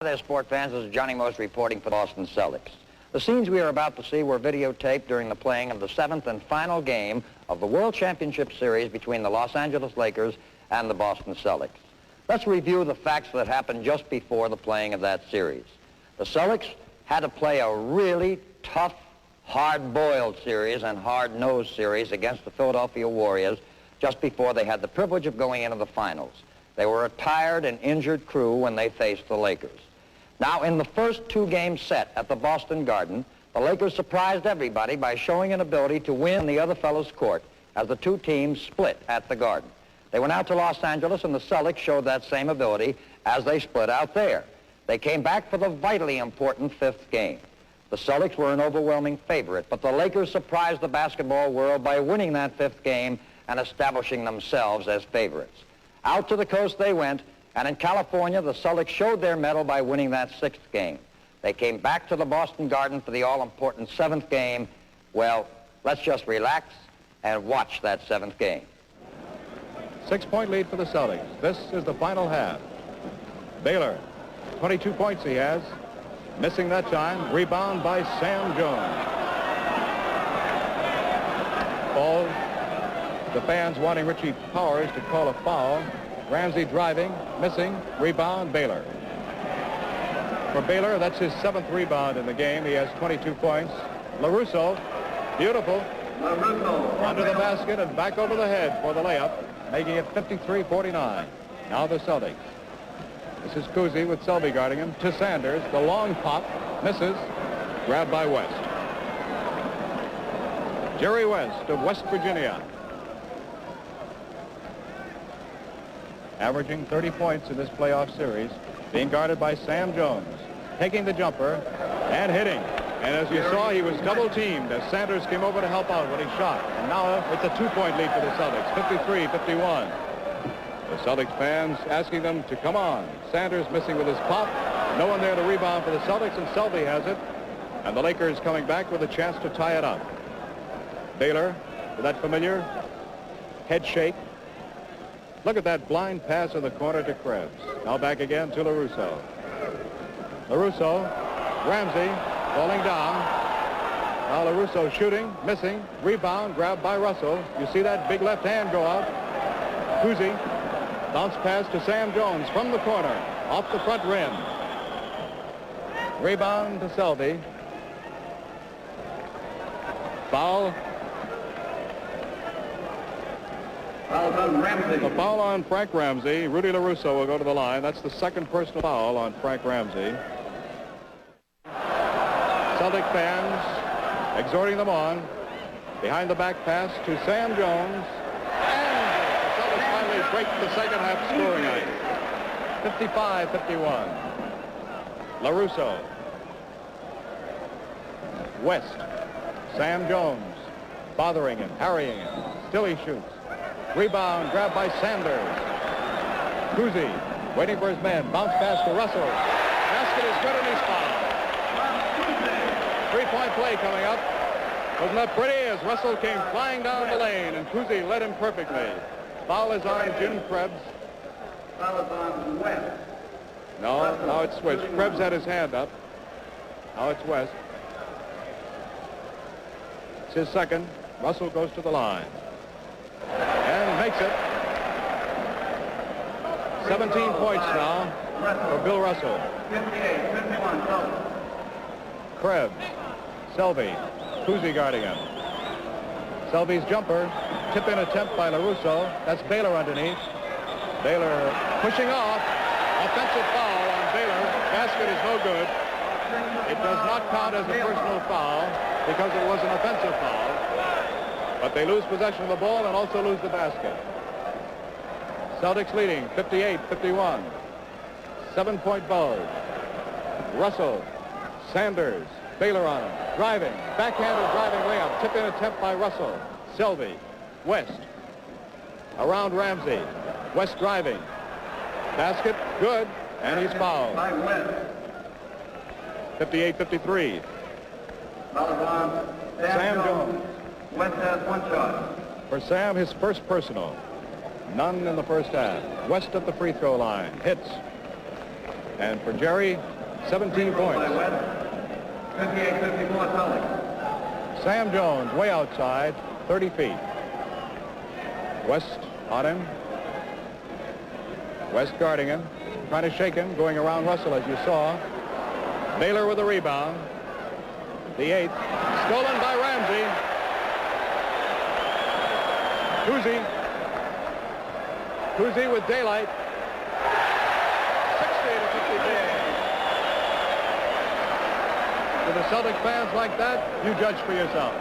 There, sport fans. This is Johnny Most reporting for the Boston Celtics. The scenes we are about to see were videotaped during the playing of the 7th and final game of the World Championship Series between the Los Angeles Lakers and the Boston Celtics. Let's review the facts that happened just before the playing of that series. The Celtics had to play a really tough, hard-boiled series and hard-nosed series against the Philadelphia Warriors just before they had the privilege of going into the finals. They were a tired and injured crew when they faced the Lakers. Now, in the first two-game set at the Boston Garden, the Lakers surprised everybody by showing an ability to win the other fellow's court as the two teams split at the Garden. They went out to Los Angeles, and the Celtics showed that same ability as they split out there. They came back for the vitally important fifth game. The Celtics were an overwhelming favorite, but the Lakers surprised the basketball world by winning that fifth game and establishing themselves as favorites. Out to the coast they went, and in California, the Celtics showed their mettle by winning that sixth game. They came back to the Boston Garden for the all-important seventh game. Well, let's just relax and watch that seventh game. 6-point lead for the Celtics. This is the final half. Baylor, 22 points he has. Missing that time. Rebound by Sam Jones. Falls. The fans wanting Richie Powers to call a foul. Ramsey driving, missing, rebound, Baylor. For Baylor, that's his 7th rebound in the game. He has 22 points. LaRusso, beautiful. Under the basket and back over the head for the layup, making it 53-49. Now the Celtics. This is Cousy with Selby guarding him. To Sanders, the long pop, misses, grabbed by West. Jerry West of West Virginia. Averaging 30 points in this playoff series, being guarded by Sam Jones, taking the jumper and hitting. And as you saw, he was double-teamed as Sanders came over to help out when he shot. And now it's a 2-point lead for the Celtics, 53-51. The Celtics fans asking them to come on. Sanders missing with his pop. No one there to rebound for the Celtics, and Selby has it. And the Lakers coming back with a chance to tie it up. Baylor with that familiar head shake. Look at that blind pass in the corner to Krebs. Now back again to LaRusso. LaRusso, Ramsey falling down. Now LaRusso shooting, missing, rebound, grabbed by Russell. You see that big left hand go out. Cousy, bounce pass to Sam Jones from the corner, off the front rim. Rebound to Selby. Foul. The foul on Frank Ramsey. Rudy LaRusso will go to the line. That's the second personal foul on Frank Ramsey. Celtic fans exhorting them on. Behind the back pass to Sam Jones. And the Celtics finally break the second half scoring ice. 55-51. LaRusso. West. Sam Jones bothering him, harrying him. Still he shoots. Rebound grabbed by Sanders. Cousy waiting for his man. Bounce pass to Russell. Basket is good and he's fouled. 3-point play coming up. Wasn't that pretty as Russell came flying down the lane and Cousy led him perfectly. Foul is on Jim Krebs. Foul is on West. No, now it's switched. Krebs had his hand up. Now it's West. It's his second. Russell goes to the line. And makes it. 17 points now for Bill Russell. 58-51. Krebs, Selby, Cousy guarding him. Selby's jumper, tip-in attempt by LaRusso. That's Baylor underneath. Baylor pushing off. Offensive foul on Baylor. Basket is no good. It does not count as a personal foul because it was an offensive foul. But they lose possession of the ball and also lose the basket. Celtics leading 58-51. 7-point bulge. Russell, Sanders, Baylor on him. Driving, backhanded driving layup. Tip-in attempt by Russell. Selby, West. Around Ramsey. West driving. Basket, good, and he's fouled. 58-53. Sam Jones. West has one shot. For Sam, his first personal. None in the first half. West at the free throw line. Hits. And for Jerry, 17 points. 58-54 Celtics. Sam Jones, way outside, 30 feet. West on him. West guarding him, trying to shake him, going around Russell, as you saw. Baylor with a rebound. The 8th, stolen by Ramsey. Cousy with daylight. 60-54. To the Celtic fans like that, you judge for yourself.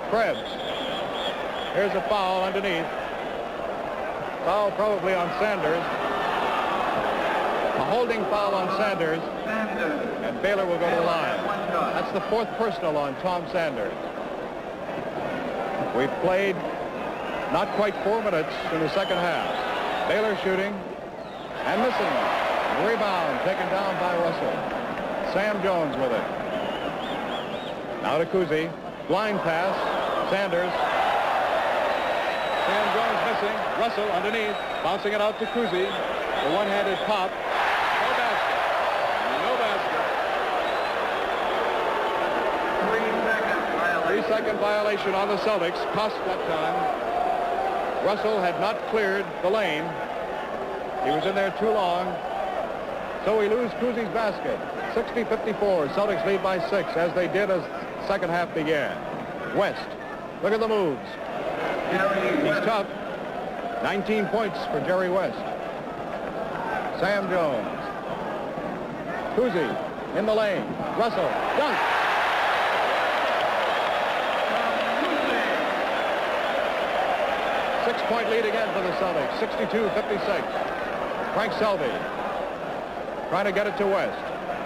Krebs. Here's a foul underneath. Foul probably on Sanders. A holding foul on Sanders. And Baylor will go to the line. That's the 4th personal on Tom Sanders. We've played not quite 4 minutes in the second half. Baylor shooting and missing. Rebound taken down by Russell. Sam Jones with it. Now to Cousy. Blind pass. Sanders. Sam Jones missing. Russell underneath. Bouncing it out to Cousy. The one-handed pop. No basket. No basket. 3-second violation on the Celtics. Cost that time. Russell had not cleared the lane. He was in there too long. So we lose Cousy's basket. 60-54. Celtics lead by 6, as they did as the second half began. West. Look at the moves. He's tough. 19 points for Jerry West. Sam Jones. Cousy in the lane. Russell. Dunk. Six-point lead again for the Celtics. 62-56. Frank Selby trying to get it to West.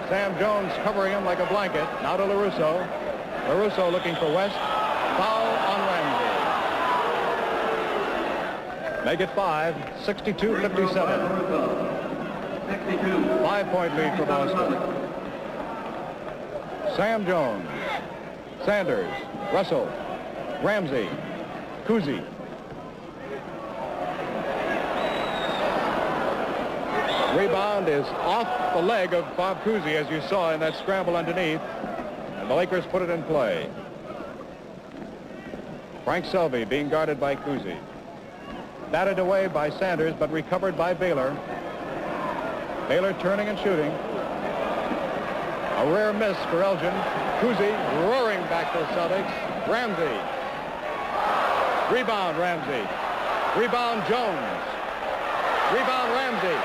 Sam Jones covering him like a blanket. Now to LaRusso. LaRusso looking for West. Foul on Ramsey. Make it 5. 62-57. 5-point lead for Boston. Sam Jones. Sanders. Russell. Ramsey. Cousy. Rebound is off the leg of Bob Cousy, as you saw in that scramble underneath. And the Lakers put it in play. Frank Selby being guarded by Cousy. Batted away by Sanders, but recovered by Baylor. Baylor turning and shooting. A rare miss for Elgin. Cousy roaring back to the Celtics. Ramsey. Rebound Ramsey. Rebound Jones. Rebound Ramsey.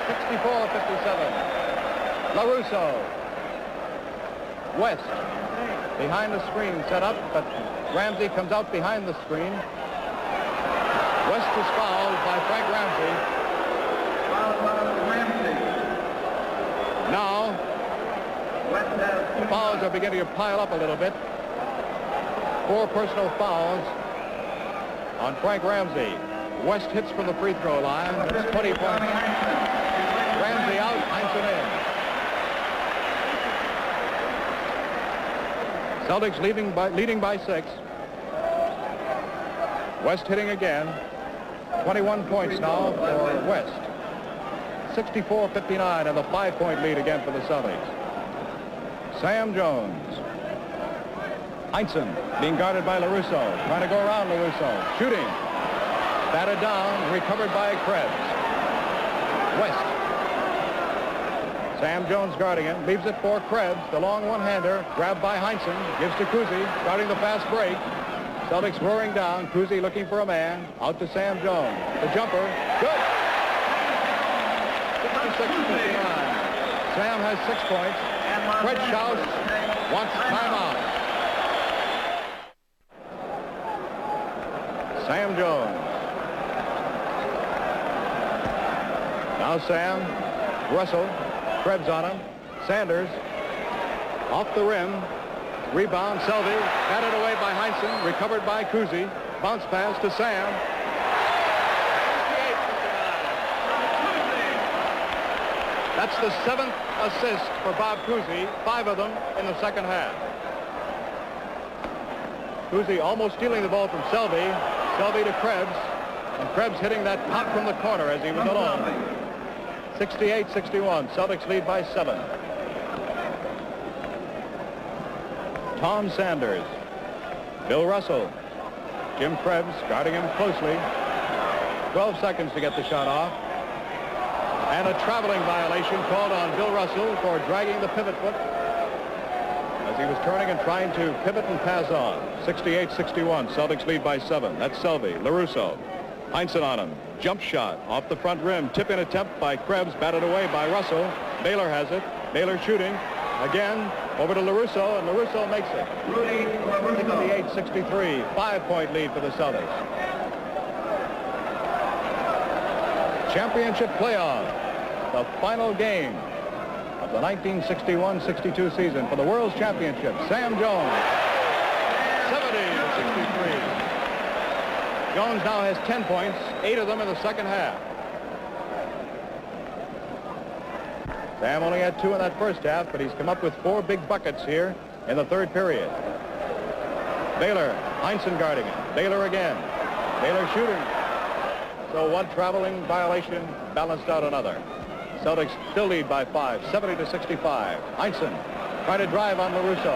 64-57. LaRusso. West. Behind the screen set up, but Ramsey comes out behind the screen. West is fouled by Frank Ramsey. Now, the fouls are beginning to pile up a little bit. 4 personal fouls on Frank Ramsey. West hits from the free throw line. That's 20 points. Ramsey out, Heinsohn in. Celtics leading by 6. West hitting again. 21 points now for West. 64-59 and a 5-point lead again for the Celtics. Sam Jones. Heinsohn being guarded by LaRusso. Trying to go around LaRusso. Shooting. Batted down, recovered by Krebs. West. Sam Jones guarding him, leaves it for Krebs, the long one-hander, grabbed by Heinsohn, gives to Cousy, starting the fast break. Celtics roaring down, Cousy looking for a man, out to Sam Jones. The jumper, good! 66-59. Sam has 6 points. Fred Schaus wants timeout. Sam Jones. Now Sam, Russell, Krebs on him. Sanders, off the rim. Rebound, Selby, batted away by Heinsohn, recovered by Cousy. Bounce pass to Sam. 68-59. That's the 7th assist for Bob Cousy, 5 of them in the second half. Cousy almost stealing the ball from Selby. Selby to Krebs. And Krebs hitting that pop from the corner as he was alone. 68-61. Celtics lead by 7. Tom Sanders. Bill Russell. Jim Krebs guarding him closely. 12 seconds to get the shot off. And a traveling violation called on Bill Russell for dragging the pivot foot as he was turning and trying to pivot and pass on. 68-61. Celtics lead by 7. That's Selby. LaRusso. Heinsohn on him. Jump shot off the front rim. Tip-in attempt by Krebs. Batted away by Russell. Baylor has it. Baylor shooting. Again, over to LaRusso, and LaRusso makes it. 68-63. 5-point lead for the Celtics. Championship playoff. The final game of the 1961-62 season for the World's Championship. Sam Jones. 70-63. Jones now has 10 points, 8 of them in the second half. Sam only had 2 in that first half, but he's come up with 4 big buckets here in the third period. Baylor, Heinsohn guarding him. Baylor again. Baylor shooting. So one traveling violation balanced out another. Celtics still lead by 5, 70-65. Heinsohn trying to drive on LaRusso.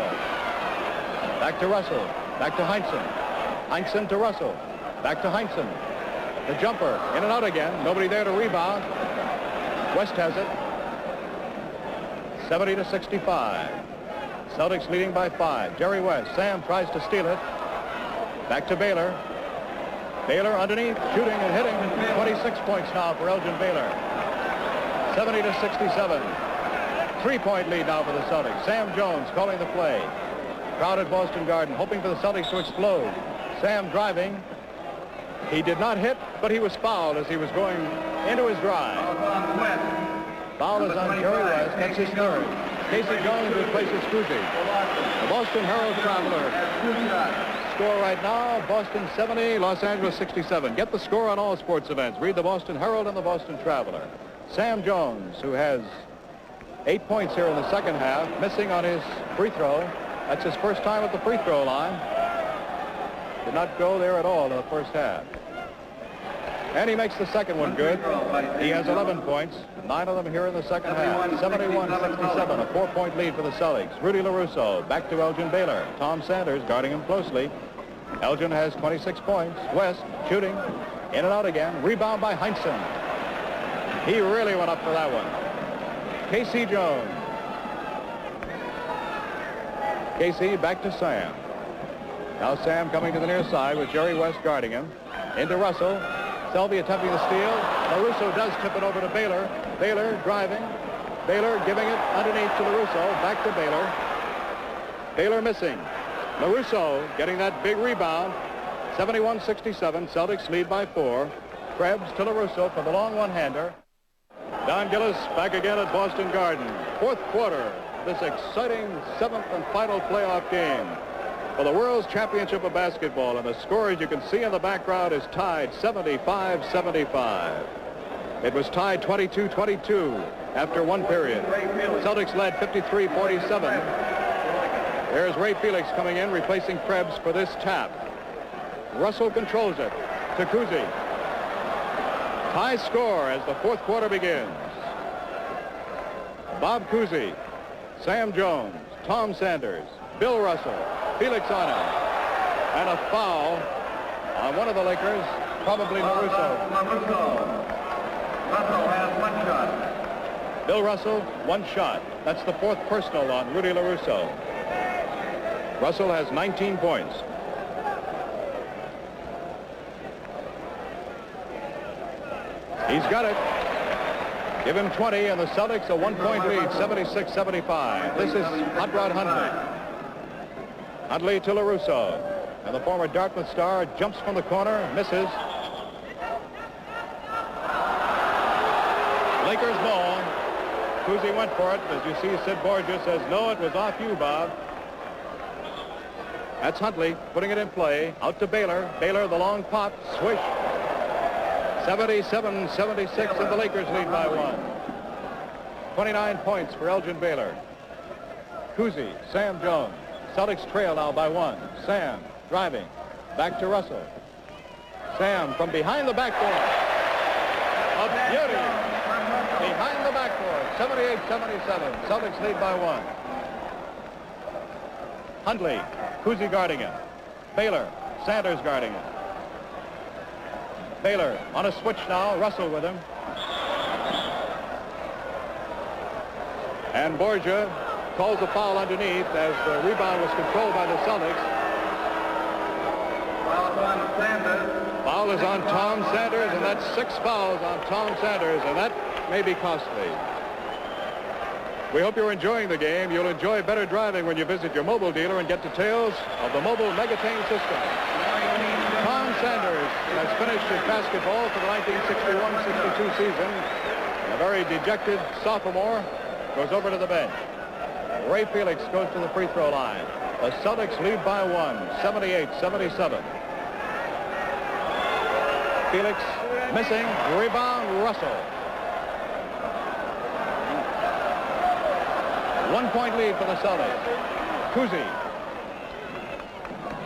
Back to Russell. Back to Heinsohn. Heinsohn to Russell. Back to Heinsohn. The jumper. In and out again. Nobody there to rebound. West has it. 70-65. Celtics leading by 5. Jerry West. Sam tries to steal it. Back to Baylor. Baylor underneath, shooting and hitting. 26 points now for Elgin Baylor. 70-67. 3-point lead now for the Celtics. Sam Jones calling the play. Crowd at Boston Garden hoping for the Celtics to explode. Sam driving. He did not hit, but he was fouled as he was going into his drive. Foul is on Jerry West. That's his third. Casey Jones replaces Cousy. The Boston Herald Traveler. Score right now, Boston 70, Los Angeles 67. Get the score on all sports events. Read the Boston Herald and the Boston Traveler. Sam Jones, who has 8 points here in the second half, missing on his free throw. That's his first time at the free throw line. Did not go there at all in the first half. And he makes the second one good. He has 11 points, 9 of them here in the second half. 71-67, a 4-point lead for the Celtics. Rudy LaRusso back to Elgin Baylor. Tom Sanders guarding him closely. Elgin has 26 points. West shooting, in and out again. Rebound by Heinsohn. He really went up for that one. Casey Jones. Casey back to Sam. Now Sam coming to the near side with Jerry West guarding him. Into Russell. Selby attempting the steal. LaRusso does tip it over to Baylor. Baylor driving. Baylor giving it underneath to LaRusso. Back to Baylor. Baylor missing. LaRusso getting that big rebound. 71-67. Celtics lead by 4. Krebs to LaRusso for the long one-hander. Don Gillis back again at Boston Garden. Fourth quarter. This exciting 7th and final playoff game for the World's Championship of Basketball. And the score, as you can see in the background, is tied 75-75. It was tied 22-22 after one period. Celtics led 53-47. There's Ray Felix coming in, replacing Krebs for this tap. Russell controls it to Cousy. High score as the fourth quarter begins. Bob Cousy, Sam Jones, Tom Sanders, Bill Russell, Felix on him, and a foul on one of the Lakers, probably LaRusso. Russell has 1 shot. Bill Russell, 1 shot. That's the 4th personal on Rudy LaRusso. Russell has 19 points. He's got it. Give him 20, and the Celtics a 1-point lead, 76-75. This is Hot Rod Hundley. Hundley to LaRusso. And the former Dartmouth star jumps from the corner, misses. Lakers ball. Cousy went for it. As you see, Sid Borges says, no, it was off you, Bob. That's Hundley putting it in play. Out to Baylor. Baylor, the long pop. Swish. 77-76, and the Lakers lead by 1. 29 points for Elgin Baylor. Cousy, Sam Jones. Celtics trail now by 1. Sam driving. Back to Russell. Sam from behind the backboard. A beauty. Behind the backboard. 78-77. Celtics lead by 1. Huntley. Cousy guarding him. Baylor. Sanders guarding him. Baylor on a switch now. Russell with him. And Borgia calls a foul underneath as the rebound was controlled by the Celtics. Foul is on Tom Sanders, and that's 6 fouls on Tom Sanders, and that may be costly. We hope you're enjoying the game. You'll enjoy better driving when you visit your mobile dealer and get details of the mobile Megatain system. Tom Sanders has finished his basketball for the 1961-62 season. A very dejected sophomore goes over to the bench. Ray Felix goes to the free throw line. The Celtics lead by 1, 78-77. Felix missing. Rebound, Russell. 1-point lead for the Celtics. Cousy.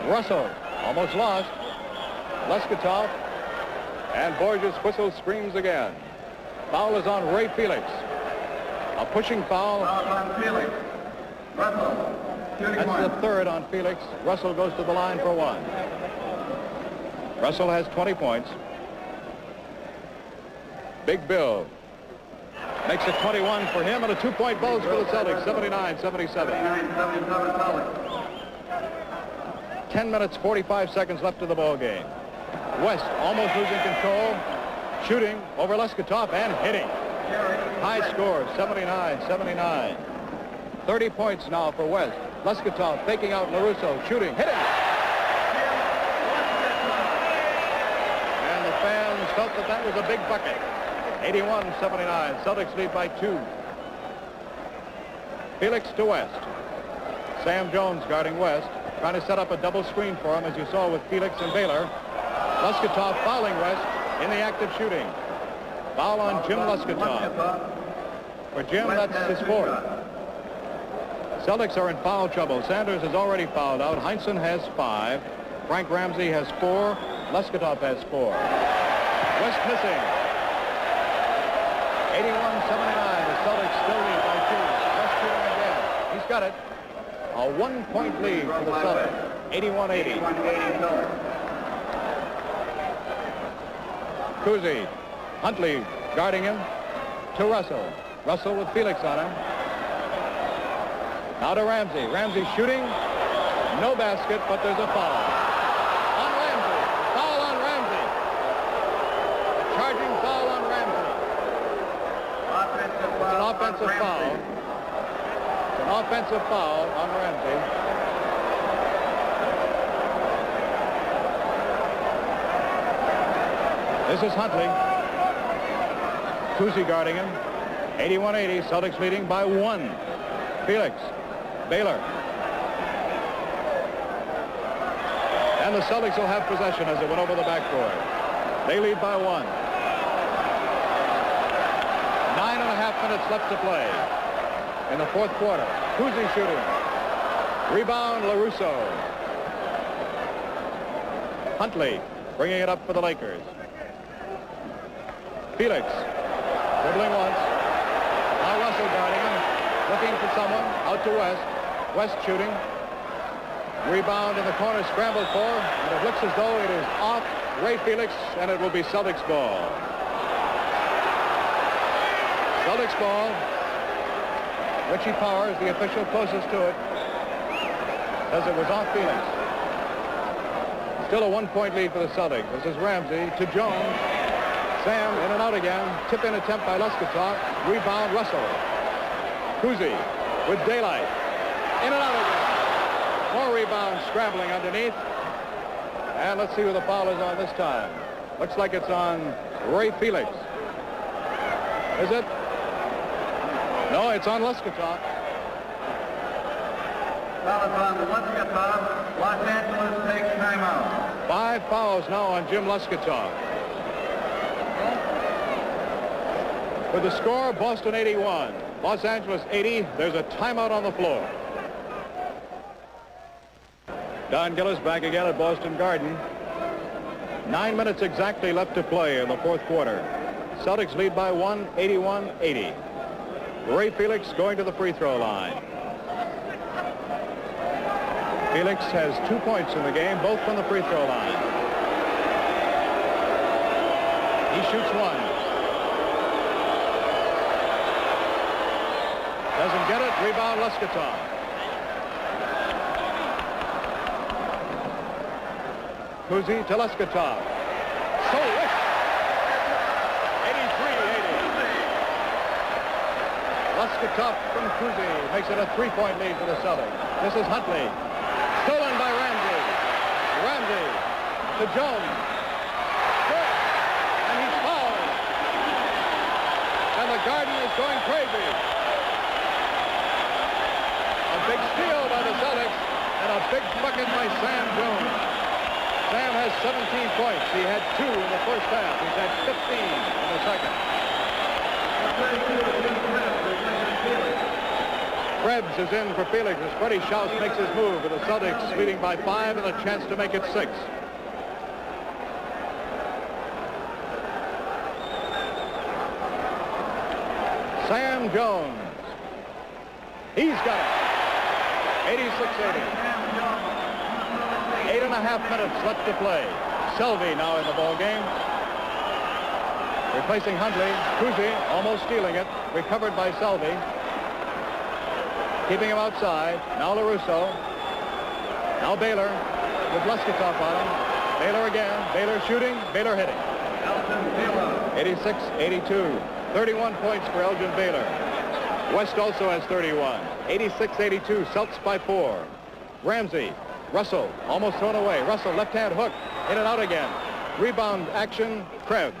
Russell almost lost. Leskatov. And Borges whistle screams again. Foul is on Ray Felix. A pushing foul. On Felix. Russell. That's the third on Felix. Russell goes to the line for 1. Russell has 20 points. Big Bill makes it 21 for him, and a 2-point bulge for the Celtics, 79-77. 10 minutes, 45 seconds left of the ball game. West almost losing control, shooting over Leskatov and hitting. High score, 79-79. 30 points now for West. Leskatov faking out LaRusso, shooting, hitting. And the fans felt that that was a big bucket. 81-79. Celtics lead by 2. Felix to West. Sam Jones guarding West, trying to set up a double screen for him, as you saw with Felix and Baylor. Leskatov fouling West in the act of shooting. Foul on Jim Leskatov. For Jim, that's his 4th. Celtics are in foul trouble. Sanders has already fouled out. Heinsohn has 5. Frank Ramsey has 4. Leskatov has 4. West missing. 81-79. The Celtics still lead by 2. West shooting again. He's got it. A 1-point lead for the Celtics. 81-80. Cousy. Huntley guarding him to Russell. Russell with Felix on him. Now to Ramsey. Ramsey shooting. No basket, but there's a foul. On Ramsey. Foul on Ramsey. A charging foul on Ramsey. It's an offensive foul. It's an offensive foul on Ramsey. This is Huntley. Cousy guarding him. 81-80. Celtics leading by 1. Felix. Baylor. And the Celtics will have possession as it went over the backboard. They lead by 1. 9.5 minutes left to play in the 4th quarter. Cousy shooting. Rebound, LaRusso. Huntley bringing it up for the Lakers. Felix dribbling once. Now Russell guarding him. Looking for someone. Out to West. West shooting. Rebound in the corner, scrambled for, and it looks as though it is off Ray Felix, and it will be Celtics ball. Celtics ball. Richie Powers, the official closest to it, says it was off Felix. Still a 1-point lead for the Celtics. This is Ramsey to Jones. Sam in and out again. Tip-in attempt by Leskatov. Rebound, Russell. Cousy with daylight. In and out again. More rebounds scrambling underneath. And let's see who the foul is on this time. Looks like it's on Ray Felix. Is it? No, it's on Leskatov. Foul is on Leskatov. Los Angeles takes timeout. 5 fouls now on Jim Leskatov. With the score, Boston 81. Los Angeles 80. There's a timeout on the floor. Don Gillis back again at Boston Garden. 9 minutes exactly left to play in the fourth quarter. Celtics lead by 1, 81-80. Ray Felix going to the free throw line. Felix has 2 points in the game, both from the free throw line. He shoots one. Doesn't get it. Rebound, Lesketov. Kuzi to Lesketov. So wished. 83-80. Lesketov from Kuzi makes it a 3-point lead for the Celtics. This is Huntley. Stolen by Ramsey. Ramsey to Jones. Good. And he's fouled. And the Garden is going crazy. A big steal by the Celtics and a big bucket by Sam Jones. Sam has 17 points. He had 2 in the first half. He's had 15 in the second. Krebs is in for Felix as Freddie Schaus makes his move with the Celtics leading by 5 and a chance to make it 6. Sam Jones. He's got it. 86-80. 8.5 minutes left to play. Selvey now in the ball game. Replacing Huntley. Kuzi almost stealing it. Recovered by Selvey. Keeping him outside. Now LaRusso. Now Baylor with Lesketov on him. Baylor again. Baylor shooting. Baylor hitting. 86-82. 31 points for Elgin Baylor. West also has 31. 86-82. Celtics by 4. Ramsey. Russell almost thrown away. Russell left-hand hook. In and out again. Rebound action. Krebs.